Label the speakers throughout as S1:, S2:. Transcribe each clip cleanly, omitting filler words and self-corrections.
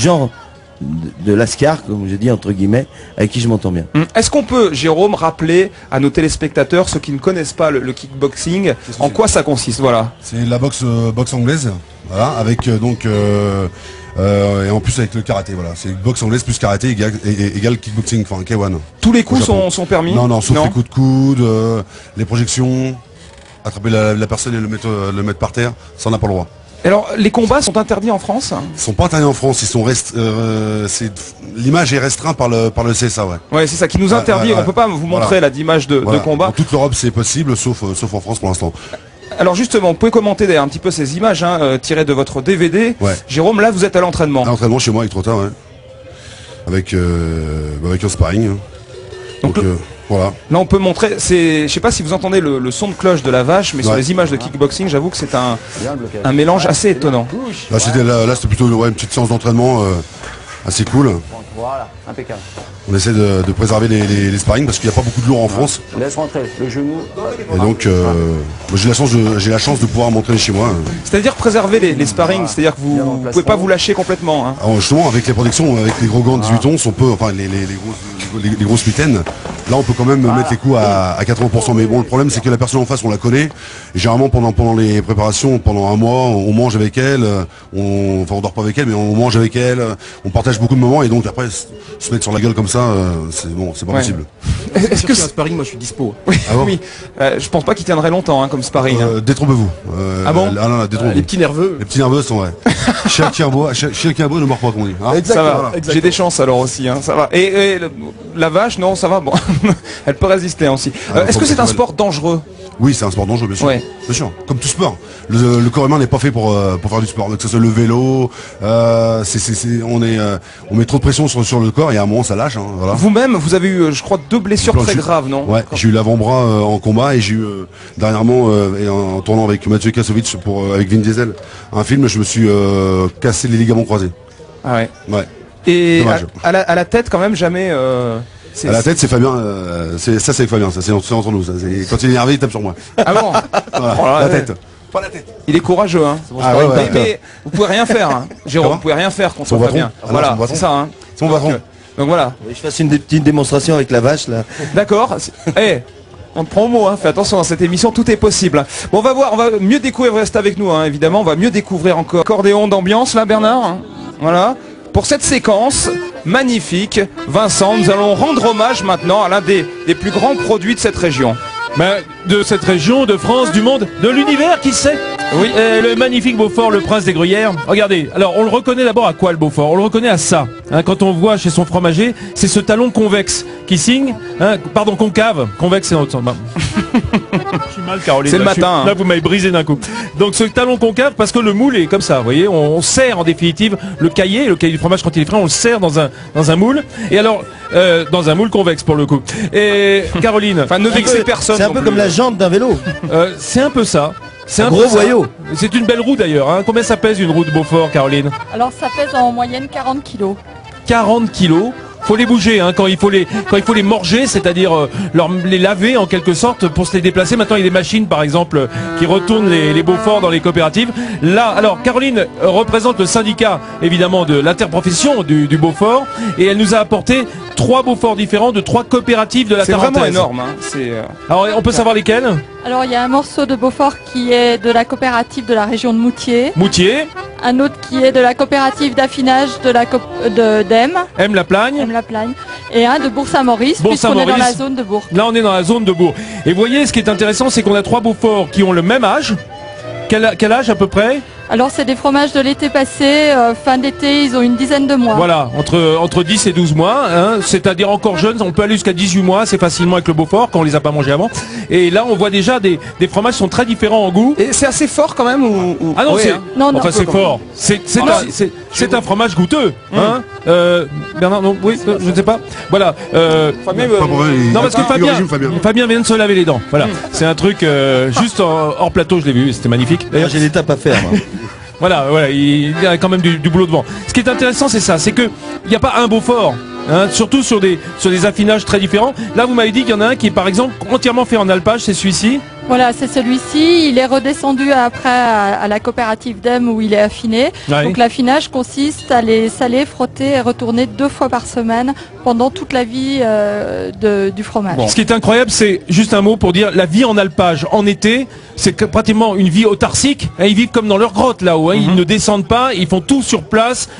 S1: genre de lascar, comme j'ai dit entre guillemets, avec qui je m'entends bien.
S2: Est-ce qu'on peut, Jérôme, rappeler à nos téléspectateurs, ceux qui ne connaissent pas le kickboxing, en quoi ça consiste? Voilà.
S3: C'est la boxe anglaise, voilà, avec et en plus avec le karaté, voilà. C'est boxe anglaise plus karaté égale kickboxing, enfin K1.
S2: Tous les coups sont permis?
S3: Non, sauf les coups de coude, les projections, attraper la personne et le mettre par terre, ça on n'a pas le droit.
S2: Alors, les combats sont interdits en France?
S3: Ils sont pas interdits en France, ils sont l'image est restreinte par le CSA, ouais.
S2: Ouais, c'est ça qui nous interdit. On peut pas vous montrer d'image de combat.
S3: Dans toute l'Europe, c'est possible, sauf en France pour l'instant.
S2: Alors justement, vous pouvez commenter d'ailleurs un petit peu ces images tirées de votre DVD.
S3: Ouais.
S2: Jérôme, là, vous êtes à l'entraînement. À
S3: l'entraînement chez moi avec Trotin, ouais. Avec un sparring. Donc voilà.
S2: Là, on peut montrer. Je sais pas si vous entendez le son de cloche de la vache, mais sur les images de kickboxing, j'avoue que c'est un mélange assez étonnant.
S3: Là, c'était plutôt une petite séance d'entraînement assez cool.
S4: Voilà, impeccable.
S3: On essaie de préserver les sparring parce qu'il n'y a pas beaucoup de lourds en France.
S4: Laisse rentrer le genou.
S3: Et donc, j'ai la chance de pouvoir m'entraîner chez moi.
S2: C'est-à-dire préserver les sparring, c'est-à-dire que vous ne pouvez pas vous lâcher complètement. Hein.
S3: Alors justement, avec les protections, avec les gros gants de 18 onces, on peut, enfin les grosses mitaines, là on peut quand même mettre les coups à 80%. Mais bon, le problème c'est que la personne en face, on la connaît. Et généralement pendant les préparations, pendant un mois, on mange avec elle, on dort pas avec elle, mais on mange avec elle, on partage beaucoup de moments. Et donc après, se mettre sur la gueule comme ça, c'est pas possible.
S5: Est-ce que c'est un sparring? Moi je suis dispo.
S2: Oui, oui. Je pense pas qu'il tiendrait longtemps comme sparring.
S3: Détrompez-vous.
S2: Ah bon?
S3: Les
S5: petits nerveux.
S3: Les petits nerveux sont vrais. Chien qui aboie ne mord pas, comme on dit. Hein,
S2: ça va. J'ai des chances alors aussi. Hein, ça va. Et la vache, non, ça va. Bon, elle peut résister aussi. Est-ce que c'est un sport dangereux?
S3: Oui, c'est un sport dangereux, bien sûr.
S2: Ouais.
S3: Bien sûr. Comme tout sport. Le corps humain n'est pas fait pour faire du sport. Donc, que ce soit le vélo, on met trop de pression sur le corps et à un moment ça lâche. Hein, voilà.
S2: Vous-même, vous avez eu, je crois, 2 blessures très graves, non?
S3: Ouais. J'ai eu l'avant-bras en combat et j'ai eu dernièrement en tournant avec Mathieu Kassovitch avec Vin Diesel un film, je me suis cassé les ligaments croisés.
S2: Ah ouais.
S3: Ouais.
S2: Et à la tête quand même jamais.
S3: À la tête, c'est Fabien. C'est avec Fabien. Ça, c'est entre nous. Ça, quand il est énervé, il tape sur moi.
S2: Ah bon?
S3: Voilà.
S2: Oh là,
S3: la tête. Pas la tête.
S2: Il est courageux, hein. Mais vous pouvez rien faire, hein. Jérôme. Vous pouvez rien faire contre Fabien. Voilà, c'est ça, hein.
S3: C'est mon patron.
S2: Donc voilà.
S1: Je fasse une petite démonstration avec la vache là.
S2: D'accord. On te prend au mot, hein. Fais attention, dans cette émission, tout est possible. Bon, on va voir, on va mieux découvrir, reste avec nous, hein, évidemment, on va mieux découvrir encore accordéon d'ambiance, là, Bernard. Hein. Voilà. Pour cette séquence magnifique, Vincent, nous allons rendre hommage maintenant à l'un des plus grands produits de cette région.
S6: De cette région, de France, du monde, de l'univers, qui sait? Oui, le magnifique Beaufort, le prince des gruyères. Regardez, alors on le reconnaît d'abord à quoi le Beaufort? On le reconnaît à ça. Hein, quand on voit chez son fromager, c'est ce talon convexe qui signe, hein, pardon, concave, convexe c'est autre. Je suis mal, Caroline.
S2: C'est le matin.
S6: Là, vous m'avez brisé d'un coup. Donc ce talon concave, parce que le moule est comme ça, vous voyez, on serre en définitive le cahier du fromage quand il est frais, on le serre dans un moule. Et alors, dans un moule convexe pour le coup. Et Caroline,
S2: enfin ne vexez personne.
S1: C'est un peu comme la jante d'un vélo.
S6: C'est un peu ça. C'est un
S1: gros voyau.
S6: C'est une belle roue d'ailleurs. Hein. Combien ça pèse une roue de Beaufort, Caroline?
S7: Alors ça pèse en moyenne 40 kilos.
S6: 40 kilos. Faut les bouger hein, quand il faut les morger, c'est-à-dire les laver en quelque sorte pour se les déplacer. Maintenant il y a des machines par exemple qui retournent les Beauforts dans les coopératives. Là, alors Caroline représente le syndicat évidemment de l'interprofession du Beaufort et elle nous a apporté 3 Beauforts différents de 3 coopératives de la Tarentaise.
S2: C'est vraiment énorme. Hein.
S6: Alors on peut savoir lesquels?
S7: Alors il y a un morceau de Beaufort qui est de la coopérative de la région de Moutier.
S6: Moutier.
S7: Un autre qui est de la coopérative d'affinage d'Em.
S6: M-la-Plagne.
S7: Et un de Bourg-Saint-Maurice, puisqu'on est dans la zone de Bourg.
S6: Là on est dans la zone de Bourg. Et vous voyez, ce qui est intéressant, c'est qu'on a 3 Beauforts qui ont le même âge. Quel âge à peu près?
S7: Alors c'est des fromages de l'été passé, fin d'été, ils ont une dizaine de mois.
S6: Voilà, entre 10 et 12 mois, hein, c'est-à-dire encore jeunes, on peut aller jusqu'à 18 mois assez facilement avec le Beaufort quand on les a pas mangés avant. Et là on voit déjà des fromages qui sont très différents en goût.
S2: Et c'est assez fort quand même ou...
S6: Ah non,
S2: oui,
S6: c'est
S2: hein.
S7: Non,
S6: enfin c'est fort. C'est un fromage goûteux. Hein. Bernard, non, oui, je ne sais pas. Voilà. Non parce que Fabien vient de se laver les dents. Voilà. C'est un truc juste hors plateau, je l'ai vu, c'était magnifique.
S1: D'ailleurs j'ai l'étape à faire. Moi.
S6: Voilà, il y a quand même du boulot devant. Ce qui est intéressant, c'est ça, c'est que il n'y a pas un Beaufort, hein, surtout sur des affinages très différents. Là, vous m'avez dit qu'il y en a un qui est par exemple entièrement fait en alpage, c'est celui-ci.
S7: Voilà, c'est celui-ci. Il est redescendu après à la coopérative d'Em où il est affiné.
S6: Ouais.
S7: Donc l'affinage consiste à les saler, frotter et retourner 2 fois par semaine pendant toute la vie du fromage.
S6: Ce qui est incroyable, c'est juste un mot pour dire la vie en alpage en été, c'est pratiquement une vie autarcique. Hein, ils vivent comme dans leur grotte là-haut. Hein, ils ne descendent pas, ils font tout sur place,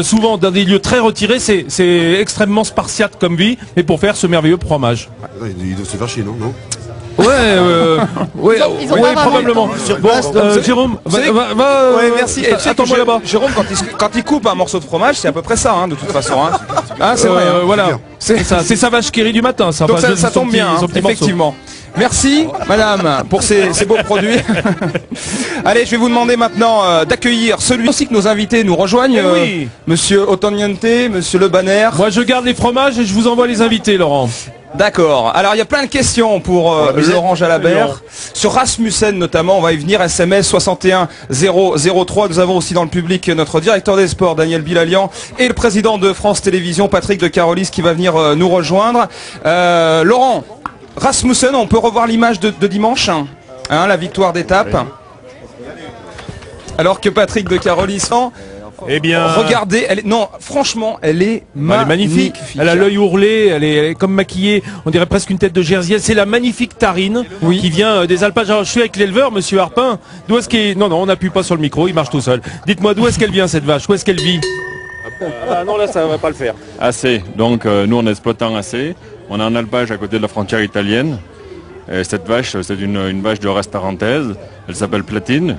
S6: souvent dans des lieux très retirés. C'est extrêmement spartiate comme vie, et pour faire ce merveilleux fromage.
S3: Il doit se faire chier, non?
S6: Ouais, ouais,
S7: Ils ont
S6: ouais,
S7: pas vraiment
S6: probablement. Bon, Jérôme,
S2: Vous savez-
S6: va,
S2: Ouais, merci. Et tu sais que
S6: attends-moi là-bas.
S2: Jérôme, quand il coupe un morceau de fromage, c'est à peu près ça, hein, de toute façon. Hein. Ah, c'est vrai. Hein.
S6: Voilà, c'est ça, c'est sa vache Kerry du matin. Ça,
S2: Donc
S6: Enfin,
S2: ça
S6: son
S2: tombe
S6: petit-
S2: bien, hein,
S6: son petit morceau.
S2: effectivement. Merci, madame, pour ces beaux produits. Allez, je vais vous demander maintenant d'accueillir celui aussi que nos invités nous rejoignent.
S6: Eh oui.
S2: Monsieur Otoniente, monsieur Le Banner.
S6: Moi, je garde les fromages et je vous envoie les invités, Laurent.
S2: D'accord. Alors, il y a plein de questions pour Laurent Jalabert. Sur Rasmussen, notamment, on va y venir. SMS 61 003. Nous avons aussi dans le public notre directeur des sports, Daniel Bilalian, et le président de France Télévisions, Patrick de Carolis, qui va venir nous rejoindre. Laurent, Rasmussen, on peut revoir l'image de dimanche, hein, la victoire d'étape. Alors que Patrick de Carolis,
S6: Eh bien,
S2: regardez, non, franchement, elle est
S6: elle est magnifique. Elle a l'œil ourlé, elle est comme maquillée, on dirait presque une tête de Jersiais. C'est la magnifique Tarine qui vient des alpages. Alors, je suis avec l'éleveur, monsieur Harpin. D'où est-ce qu'il... Non, on n'appuie pas sur le micro, il marche tout seul. Dites-moi, d'où est-ce qu'elle vient cette vache? Où est-ce qu'elle vit?
S8: Non, là, ça va pas le faire. AC. Donc, nous, on est exploitant AC. On a un alpage à côté de la frontière italienne. Et cette vache, c'est une vache de race tarentaise. Elle s'appelle Platine.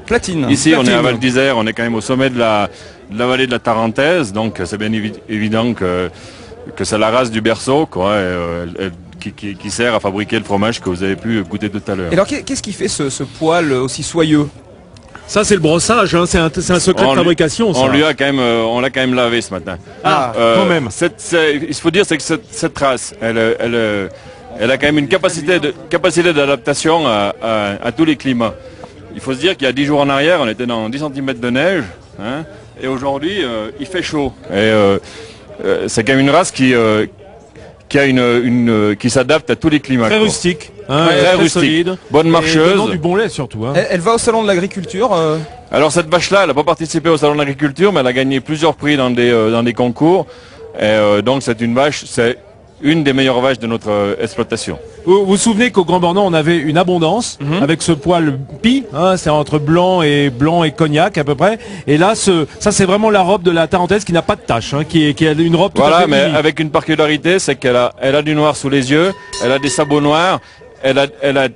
S2: Platine.
S8: Ici, on est à
S2: Platine.
S8: Val d'Isère. On est quand même au sommet de la vallée de la Tarentaise. Donc, c'est bien évident que c'est la race du berceau, quoi. Qui sert à fabriquer le fromage que vous avez pu goûter tout à l'heure.
S2: Et alors, qu'est-ce qui fait ce poil aussi soyeux?
S6: Ça, c'est le brossage, hein. C'est un secret de fabrication, ça.
S8: On l'a quand même lavé ce matin.
S6: Quand même.
S8: Il faut dire c'est que cette race, elle a quand même une capacité d'adaptation à tous les climats. Il faut se dire qu'il y a 10 jours en arrière, on était dans 10 cm de neige, hein, et aujourd'hui, il fait chaud. Et c'est quand même une race qui s'adapte à tous les climats.
S6: Très
S8: quoi.
S6: rustique,
S8: Très rustique,
S6: solide,
S8: bonne marcheuse.
S6: Et donnant du bon lait surtout. Hein.
S2: Elle va au salon de l'agriculture.
S8: Alors cette vache-là, elle n'a pas participé au salon de l'agriculture, mais elle a gagné plusieurs prix dans des concours. Et donc c'est une des meilleures vaches de notre exploitation.
S6: Vous vous souvenez qu'au Grand Bornand, on avait une abondance avec ce poil pie, hein, c'est entre blanc et cognac à peu près. Et là, ça c'est vraiment la robe de la Tarentaise qui n'a pas de tache, hein, qui a une robe tout à
S8: Voilà,
S6: fait
S8: mais
S6: unie.
S8: avec une particularité, c'est qu'elle a du noir sous les yeux, elle a des sabots noirs, elle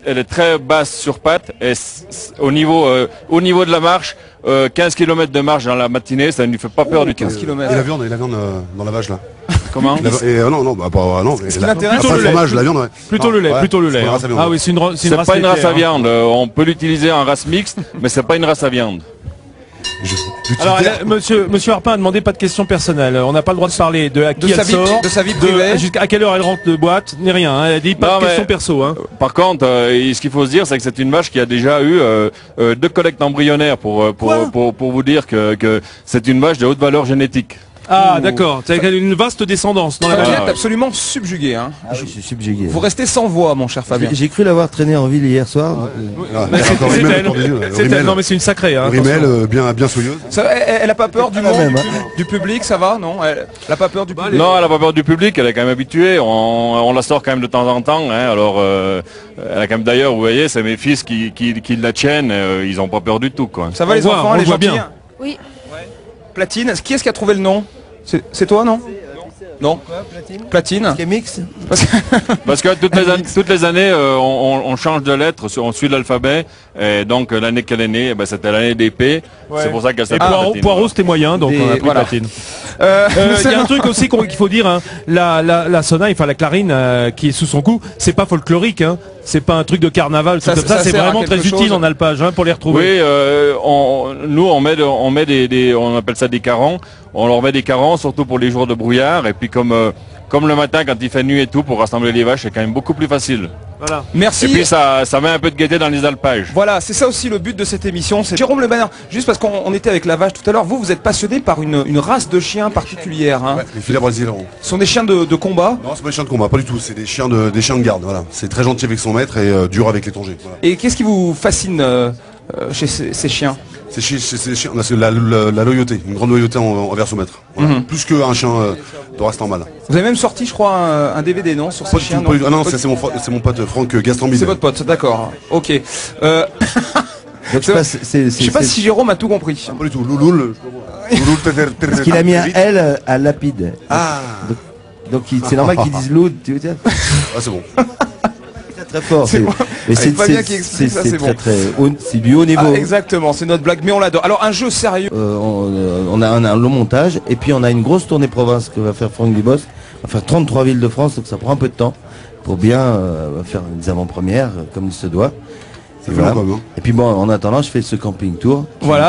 S8: est très basse sur pattes, et au niveau de la marche, 15 km de marche dans la matinée, ça ne lui fait pas peur du tout.
S2: 15 km.
S3: Et la viande dans la vache là.
S8: Comment
S3: Non, pas.
S2: Ce qui m'intéresse,
S3: Après
S6: le
S3: le
S6: lait.
S3: fromage, la viande, ouais.
S6: Plutôt le lait,
S3: Ouais,
S6: plutôt le lait.
S3: c'est une
S6: hein.
S3: race à viande.
S6: Ah oui, c'est une
S8: C'est
S6: race
S8: pas une race à
S6: laitière, hein.
S8: viande, on peut l'utiliser en race mixte, mais c'est pas une race à viande.
S6: Alors, monsieur Harpin a demandé pas de questions personnelles. On n'a pas le droit de parler de à qui elle sort,
S2: de sa vie privée.
S6: jusqu'à quelle heure elle rentre de boîte, ni rien. Hein. Elle dit pas
S8: Non,
S6: de
S8: mais-
S6: questions perso. Hein.
S8: Par contre, ce qu'il faut se dire, c'est que c'est une vache qui a déjà eu 2 collectes embryonnaires pour vous dire que c'est une vache de haute valeur génétique.
S6: Ah d'accord, c'est une vaste descendance dans la
S2: Vous
S6: vache.
S2: êtes absolument subjugué. Hein.
S1: Je suis subjugué.
S2: Vous restez sans voix, mon cher Fabien.
S1: J'ai cru l'avoir traîné en ville hier soir.
S3: Ah,
S6: Mais c'est-
S3: encore
S6: c'est
S3: Rimmel
S6: elle.
S3: autour des yeux, là.
S6: C'est elle.
S3: Rimmel.
S6: Non mais c'est une sacrée. Hein, attention.
S3: Rimmel, bien soyeuse.
S2: Elle a pas peur du monde,
S1: même, hein.
S2: du public, ça va, non? Elle a pas peur du public.
S8: Non, elle a pas peur du public, elle est quand même habituée. On la sort quand même de temps en temps. Hein, alors, elle a quand même d'ailleurs, vous voyez, c'est mes fils qui la tiennent. Ils ont pas peur du tout, quoi.
S2: Ça va
S6: On
S2: les
S6: voit,
S2: enfants,
S6: on
S2: les
S6: voit
S2: gentils?
S6: bien.
S7: Oui.
S2: Platine, qui est-ce qui a trouvé le nom? C'est toi, non? Non. Platine.
S1: Qui est mix.
S8: Parce que toutes les années, on change de lettre, on suit l'alphabet. Et donc l'année qu'elle est née, eh ben, c'était l'année d'épée.
S6: Ouais.
S8: C'est pour ça qu'elle
S6: Et
S8: s'appelle Platine.
S6: Poireau c'était moyen, donc on a pris
S2: voilà.
S6: platine. Il y a un truc aussi qu'il faut dire, hein, la sonaille, enfin la clarine qui est sous son cou, c'est pas folklorique, hein. C'est pas un truc de carnaval,
S2: Ça-
S6: tout comme ça,
S2: ça
S6: c'est
S2: sert à
S6: vraiment
S2: quelque
S6: très utile
S2: chose.
S6: en alpage hein, pour les retrouver.
S8: Oui, nous on met on appelle ça des carans. On leur met des carans, surtout pour les jours de brouillard. Et puis comme le matin quand il fait nuit et tout, pour rassembler les vaches, c'est quand même beaucoup plus facile.
S5: Voilà.
S2: Merci.
S8: Et puis ça met un peu de gaieté dans les alpages.
S2: Voilà, c'est ça aussi le but de cette émission. C'est Jérôme Le Banner. Juste parce qu'on était avec la vache tout à l'heure, vous êtes passionné par une race de chiens particulière. Hein.
S3: Ouais, les filets brésiliens.
S2: Ce sont des chiens de combat.
S3: Non, c'est pas des chiens de combat, pas du tout. C'est des chiens de garde. Voilà. C'est très gentil avec son maître et dur avec l'étranger. Voilà.
S2: Et qu'est-ce qui vous fascine chez ces chiens?
S3: C'est chiens, c'est la loyauté, une grande loyauté envers son maître. Voilà. Plus qu'un chien de race normale.
S2: Vous avez même sorti, je crois, un DVD, non, sur ces chiens?
S3: Non, c'est mon pote Franck Gastambide.
S2: C'est votre pote, d'accord. Ok.
S1: Donc,
S2: Je sais pas si Jérôme a tout compris.
S3: Pas du tout. Louloul.
S1: Parce qu'il a mis un L à lapide.
S3: Ah.
S1: Donc c'est normal qu'ils disent loud, tu veux dire.
S3: Ah, c'est bon.
S1: Très fort.
S2: C'est bon.
S1: Mais
S2: Avec Fabien qui explique ça, c'est bon.
S1: C'est du haut niveau.
S2: Ah, exactement, c'est notre blague, mais on l'adore. Alors un jeu sérieux.
S1: On a un long montage et puis on a une grosse tournée province que va faire Franck Dubos. On va faire 33 villes de France, donc ça prend un peu de temps pour bien faire des avant-premières comme il se doit.
S3: Ça fait longtemps, hein.
S1: Et puis bon, en attendant, je fais ce camping tour.
S2: Voilà.